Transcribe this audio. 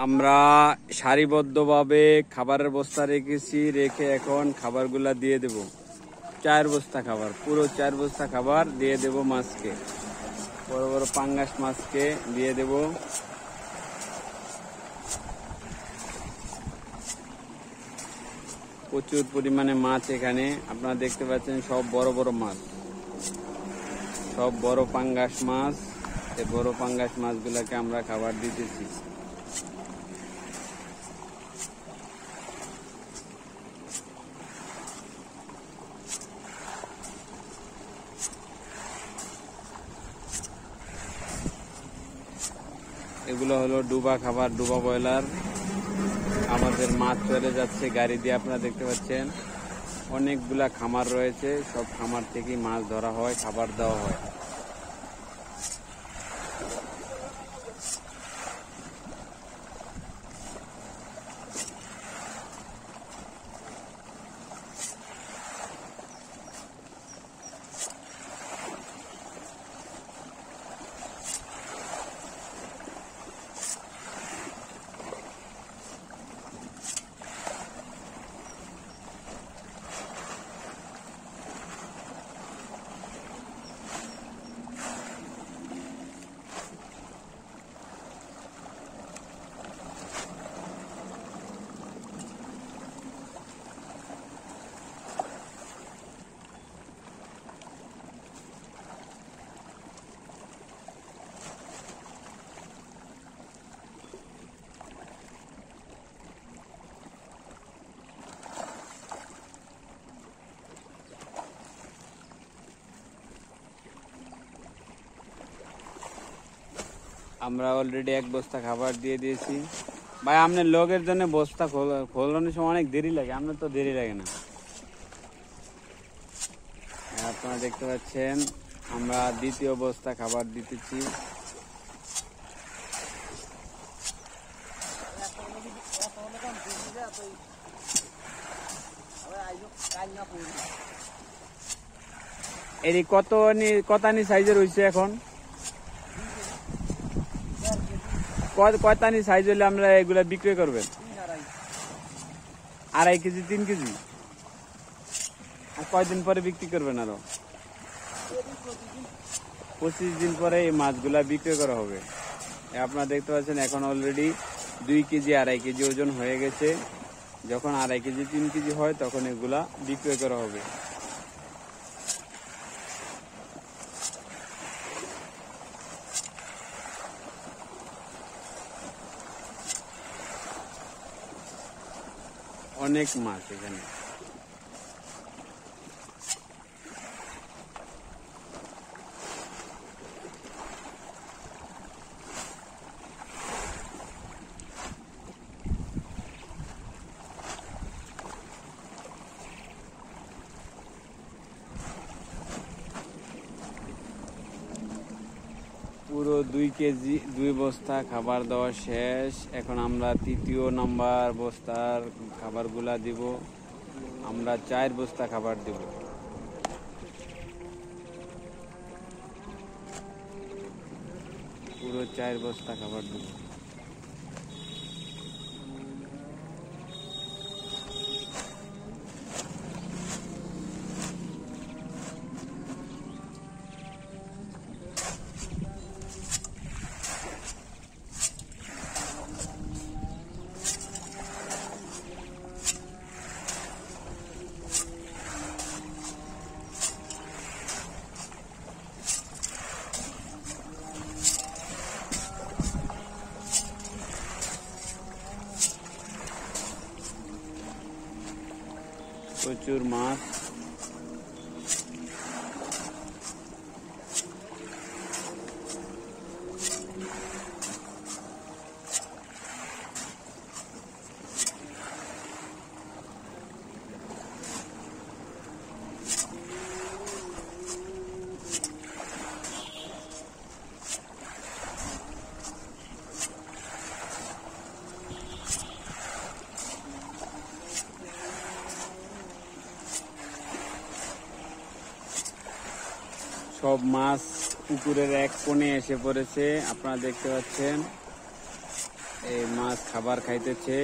আমরা সারিবদ্ধভাবে খাবারের বস্তা রেখেছি, রেখে এখন খাবারগুলা দিয়ে দেব। 4 বস্তা খাবার, পুরো 4 বস্তা খাবার দিয়ে দেব মাছকে। বড় বড় পাঙ্গাস মাছকে দিয়ে দেব। প্রচুর পরিমাণে মাছ এখানে আপনারা দেখতে পাচ্ছেন, সব বড় বড় মাছ, সব বড় পাঙ্গাস মাছ। এই বড় পাঙ্গাস মাছগুলোকে আমরা খাবার দিতেছি। এগুলো হলো ডুবা খাবার, ডুবা ব্রয়লার। আমাদের মাছ চলে যাচ্ছে গাড়ি দিয়ে, আপনারা দেখতে পাচ্ছেন। অনেকগুলা খামার রয়েছে, সব খামার থেকে মাছ ধরা হয়, খাবার দেওয়া হয়। আমরা অলরেডি 1 বস্তা খাবার দিয়ে দিয়েছি। ভাই, আপনার লোকের জন্য বস্তা খোলানোর সময় অনেক দেরি লাগে, আপনার তো দেরি লাগে না। আপনারা দেখতে পাচ্ছেন আমরা 2য় বস্তা খাবার দিতেছি। এর কতানি সাইজের হয়েছে এখন? কয়তানি সাইজ হলে আমরা এগুলা বিক্রি করবেন? 2.5 কেজি, 3 কেজি। আর কয়দিন পরে বিক্রি করবেন? আরো 25 দিন পরে এই মাছগুলা বিক্রি করা হবে। আপনারা দেখতে পাচ্ছেন এখন অলরেডি 2 কেজি 2.5 কেজি ওজন হয়ে গেছে। যখন 2.5 কেজি 3 কেজি হয় তখন এগুলা বিক্রি করা হবে। অনেক মাছ এখানে। পুরো 2 কেজি 2 বস্তা খাবার দেওয়া শেষ। এখন আমরা 3য় নাম্বার বস্তার খাবারগুলা দিব। আমরা 4 বস্তা খাবার দিব। পুরো 4 বস্তা খাবার দিব। প্রচুর মাছ। সব মাছ পুকুরের এক কোণে এসে পড়েছে, আপনারা দেখতে পাচ্ছেন। এই মাছ খাবার খাইতেছে।